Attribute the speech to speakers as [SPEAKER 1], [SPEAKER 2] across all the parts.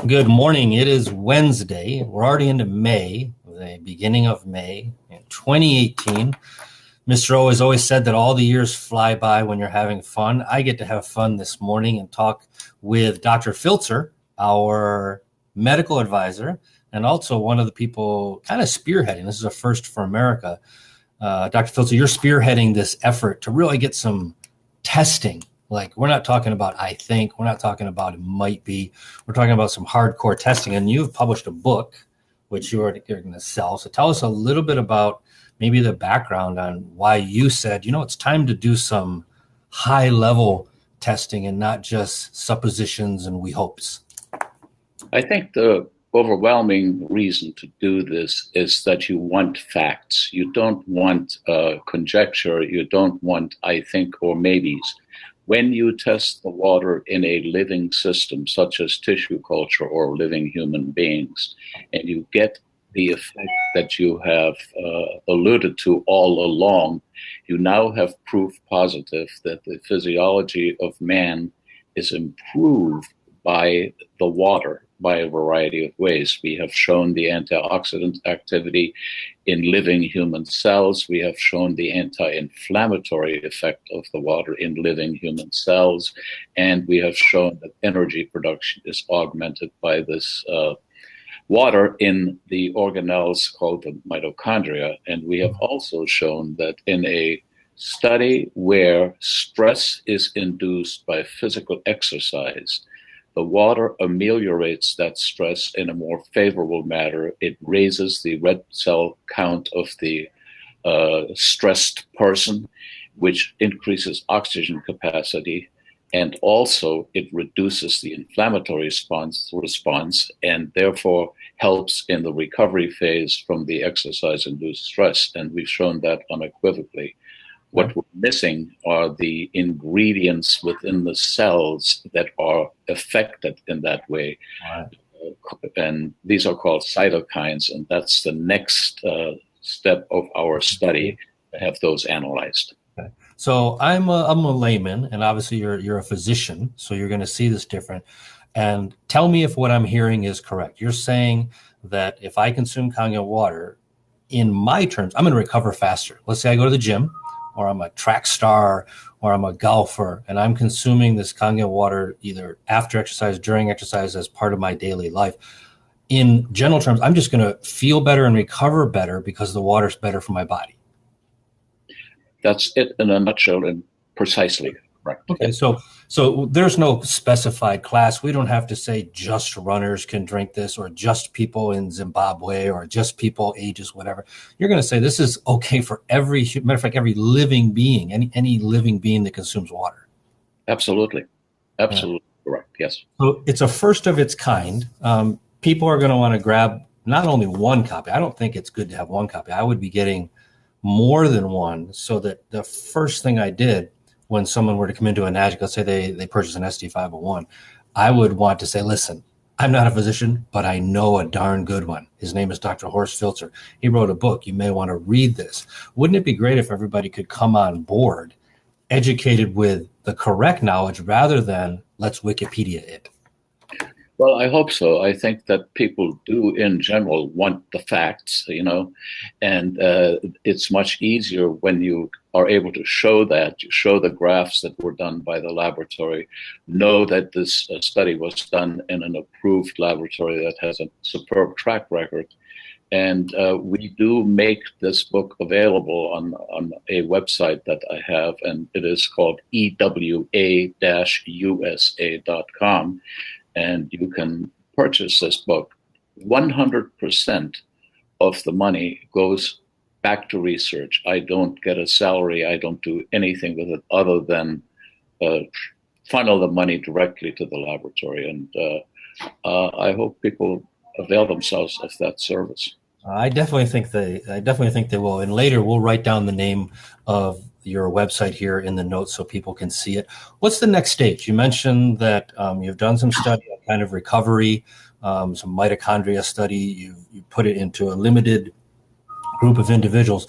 [SPEAKER 1] Good morning. It is Wednesday. We're already into May, the beginning of May in 2018. Mr. O has always said that all the years fly by when you're having fun. I get to have fun this morning and talk with Dr. Filtzer, our medical advisor, and also one of the people kind of spearheading. This is a first for America. Dr. Filtzer, you're spearheading this effort to really get some testing. Like, we're not talking about I think, we're not talking about it might be, we're talking about some hardcore testing. And you've published a book, which you're going to sell. So tell us a little bit about maybe the background on why you said, it's time to do some high level testing and not just suppositions and we hopes.
[SPEAKER 2] I think the overwhelming reason to do this is that you want facts. You don't want conjecture. You don't want I think or maybes. When you test the water in a living system, such as tissue culture or living human beings, and you get the effect that you have alluded to all along, you now have proof positive that the physiology of man is improved by the water by a variety of ways. We have shown the antioxidant activity in living human cells. We have shown the anti-inflammatory effect of the water in living human cells. And we have shown that energy production is augmented by this water in the organelles called the mitochondria. And we have also shown that in a study where stress is induced by physical exercise, the water ameliorates that stress in a more favorable manner. It raises the red cell count of the stressed person, which increases oxygen capacity. And also it reduces the inflammatory response and therefore helps in the recovery phase from the exercise-induced stress. And we've shown that unequivocally. What we're missing are the ingredients within the cells that are affected in that way. Right. And these are called cytokines, and that's the next step of our study, to have those analyzed.
[SPEAKER 1] Okay. So I'm a layman, and obviously you're a physician, so you're going to see this different. And tell me if what I'm hearing is correct. You're saying that if I consume Kangen water, in my terms, I'm going to recover faster. Let's say I go to the gym, or I'm a track star, or I'm a golfer, and I'm consuming this Kangen water either after exercise, during exercise, as part of my daily life. In general terms, I'm just going to feel better and recover better because the water's better for my body.
[SPEAKER 2] That's it in a nutshell, and precisely correct.
[SPEAKER 1] Okay, so there's no specified class. We don't have to say just runners can drink this, or just people in Zimbabwe, or just people ages whatever. You're going to say this is okay for every, matter of fact, every living being, any living being that consumes water.
[SPEAKER 2] Absolutely correct. Yes.
[SPEAKER 1] So it's a first of its kind. People are going to want to grab not only one copy. I don't think it's good to have one copy. I would be getting more than one, so that the first thing I did when someone were to come into Enagic, let's say they purchase an SD501, I would want to say, listen, I'm not a physician, but I know a darn good one. His name is Dr. Horst Filtzer. He wrote a book. You may want to read this. Wouldn't it be great if everybody could come on board educated with the correct knowledge rather than let's Wikipedia it?
[SPEAKER 2] Well, I hope so. I think that people do, in general, want the facts, and it's much easier when you are able to show that, you show the graphs that were done by the laboratory, know that this study was done in an approved laboratory that has a superb track record. And we do make this book available on a website that I have, and it is called ewa-usa.com. And you can purchase this book. 100% of the money goes back to research. I don't get a salary. I don't do anything with it other than funnel the money directly to the laboratory. And I hope people avail themselves of that service.
[SPEAKER 1] I definitely think they will. And later we'll write down the name of your website here in the notes so people can see it. What's the next stage? You mentioned that you've done some study on kind of recovery, some mitochondria study. You put it into a limited group of individuals.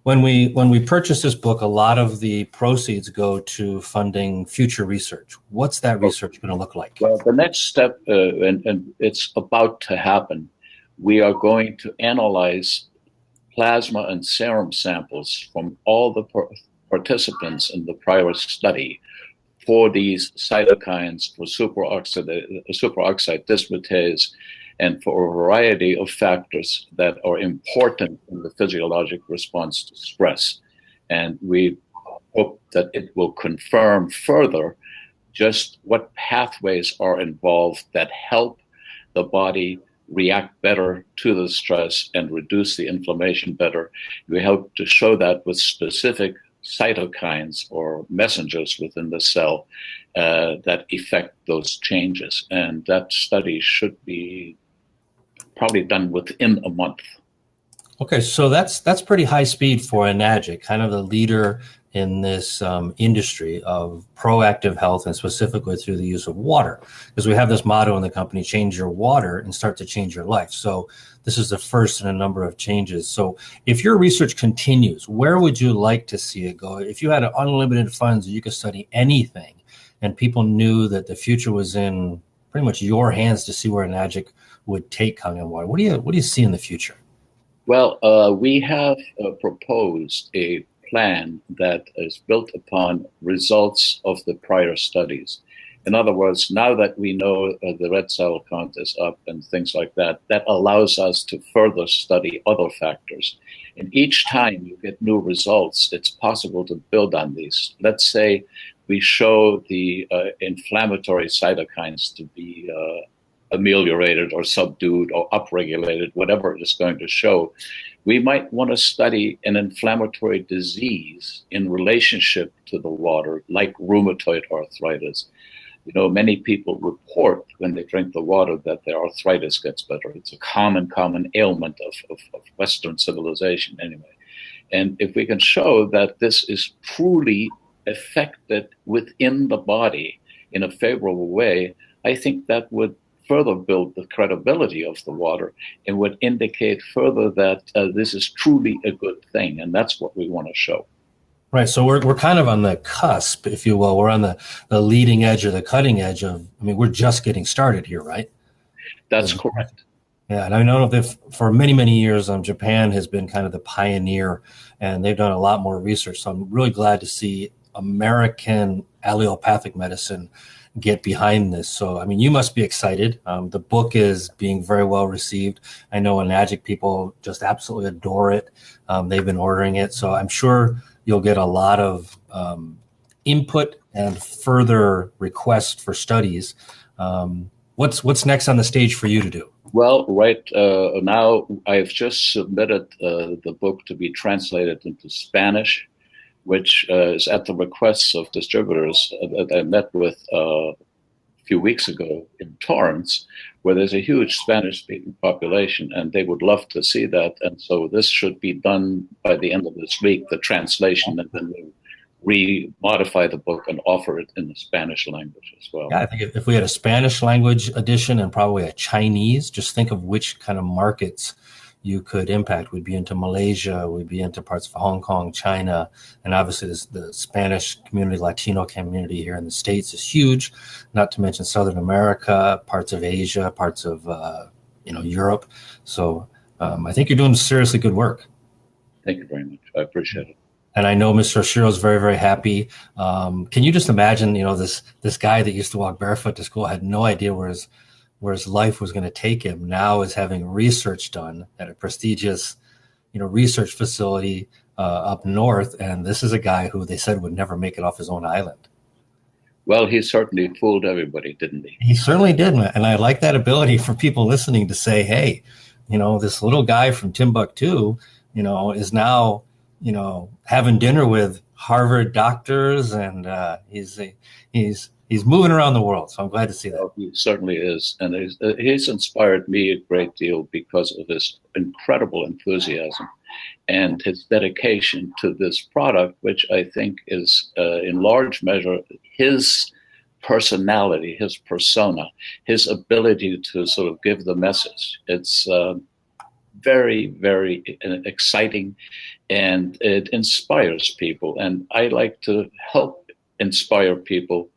[SPEAKER 1] When we purchase this book, a lot of the proceeds go to funding future research. What's that research going to look like?
[SPEAKER 2] Well, the next step, and it's about to happen, we are going to analyze plasma and serum samples from all the participants in the prior study for these cytokines, for superoxide dismutase, and for a variety of factors that are important in the physiologic response to stress. And we hope that it will confirm further just what pathways are involved that help the body react better to the stress and reduce the inflammation better. We hope to show that with specific cytokines or messengers within the cell that affect those changes. And that study should be probably done within a month.
[SPEAKER 1] Okay, so that's pretty high speed for Enagic, kind of the leader in this industry of proactive health, and specifically through the use of water, because we have this motto in the company: change your water and start to change your life. So this is the first in a number of changes. So if your research continues, where would you like to see it go? If you had unlimited funds, you could study anything, and people knew that the future was in pretty much your hands to see where Enagic would take Kangen water. What do you see in the future?
[SPEAKER 2] Well, we have proposed a plan that is built upon results of the prior studies. In other words, now that we know the red cell count is up and things like that, that allows us to further study other factors. And each time you get new results, it's possible to build on these. Let's say we show the inflammatory cytokines to be ameliorated or subdued or upregulated, whatever it is going to show. We might want to study an inflammatory disease in relationship to the water, like rheumatoid arthritis. You know, many people report when they drink the water that their arthritis gets better. It's a common ailment of Western civilization anyway. And if we can show that this is truly affected within the body in a favorable way, I think that would further build the credibility of the water and would indicate further that this is truly a good thing. And that's what we want to show.
[SPEAKER 1] Right. So we're kind of on the cusp, if you will. We're on the leading edge or the cutting edge of, I mean, we're just getting started here, right?
[SPEAKER 2] That's correct.
[SPEAKER 1] Yeah. And I know that for many, many years, Japan has been kind of the pioneer, and they've done a lot more research. So I'm really glad to see American allopathic medicine get behind this. So, I mean, you must be excited. The book is being very well received. I know Enagic people just absolutely adore it. They've been ordering it. So I'm sure you'll get a lot of input and further requests for studies. What's next on the stage for you to do?
[SPEAKER 2] Well, right now I've just submitted the book to be translated into Spanish, which is at the requests of distributors that I met with a few weeks ago in Torrance, where there's a huge Spanish-speaking population, and they would love to see that. And so this should be done by the end of this week, the translation, and then we'll re-modify the book and offer it in the Spanish language as well.
[SPEAKER 1] Yeah, I think if we had a Spanish language edition and probably a Chinese, just think of which kind of markets you could impact. We'd be into Malaysia, we'd be into parts of Hong Kong, China, and obviously the Spanish community, Latino community here in the States is huge, not to mention Southern America, parts of Asia, parts of Europe. So I think you're doing seriously good work.
[SPEAKER 2] Thank you very much. I appreciate it.
[SPEAKER 1] And I know Mr. Oshiro is very, very happy. Can you just imagine, this guy that used to walk barefoot to school had no idea where his life was going to take him, now is having research done at a prestigious, research facility up north. And this is a guy who they said would never make it off his own island.
[SPEAKER 2] Well, he certainly fooled everybody, didn't he?
[SPEAKER 1] He certainly did. And I like that ability for people listening to say, hey, this little guy from Timbuktu, is now, having dinner with Harvard doctors, and he's moving around the world. So I'm glad to see that.
[SPEAKER 2] Well, he certainly is. And he's inspired me a great deal because of his incredible enthusiasm and his dedication to this product, which I think is in large measure his personality, his persona, his ability to sort of give the message. It's very, very exciting, and it inspires people. And I like to help inspire people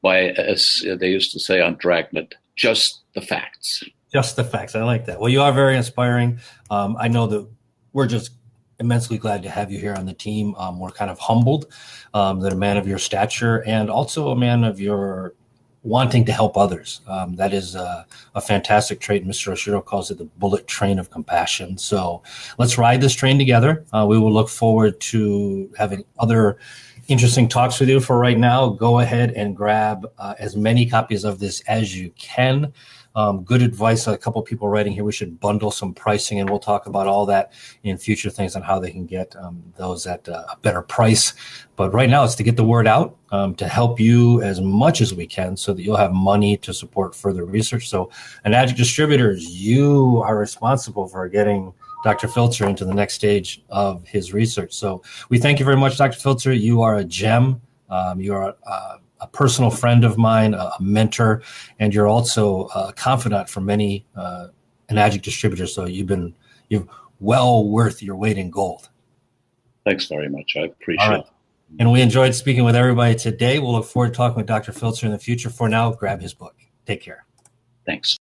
[SPEAKER 2] by, as they used to say on Dragnet, just the facts.
[SPEAKER 1] Just the facts. I like that. Well, you are very inspiring. I know that we're just immensely glad to have you here on the team. We're kind of humbled that a man of your stature and also a man of your wanting to help others. That is a fantastic trait. Mr. Oshiro calls it the bullet train of compassion. So let's ride this train together. We will look forward to having other interesting talks with you. For right now, go ahead and grab as many copies of this as you can. Good advice. A couple people writing here, we should bundle some pricing, and we'll talk about all that in future things on how they can get those at a better price. But right now, it's to get the word out, to help you as much as we can so that you'll have money to support further research. So Enagic Distributors, you are responsible for getting Dr. Filtzer into the next stage of his research. So we thank you very much, Dr. Filtzer. You are a gem. You are a personal friend of mine, a mentor, and you're also a confidant for many Enagic distributors. So you're well worth your weight in gold.
[SPEAKER 2] Thanks very much. I appreciate it.
[SPEAKER 1] And we enjoyed speaking with everybody today. We'll look forward to talking with Dr. Filtzer in the future. For now, grab his book. Take care.
[SPEAKER 2] Thanks.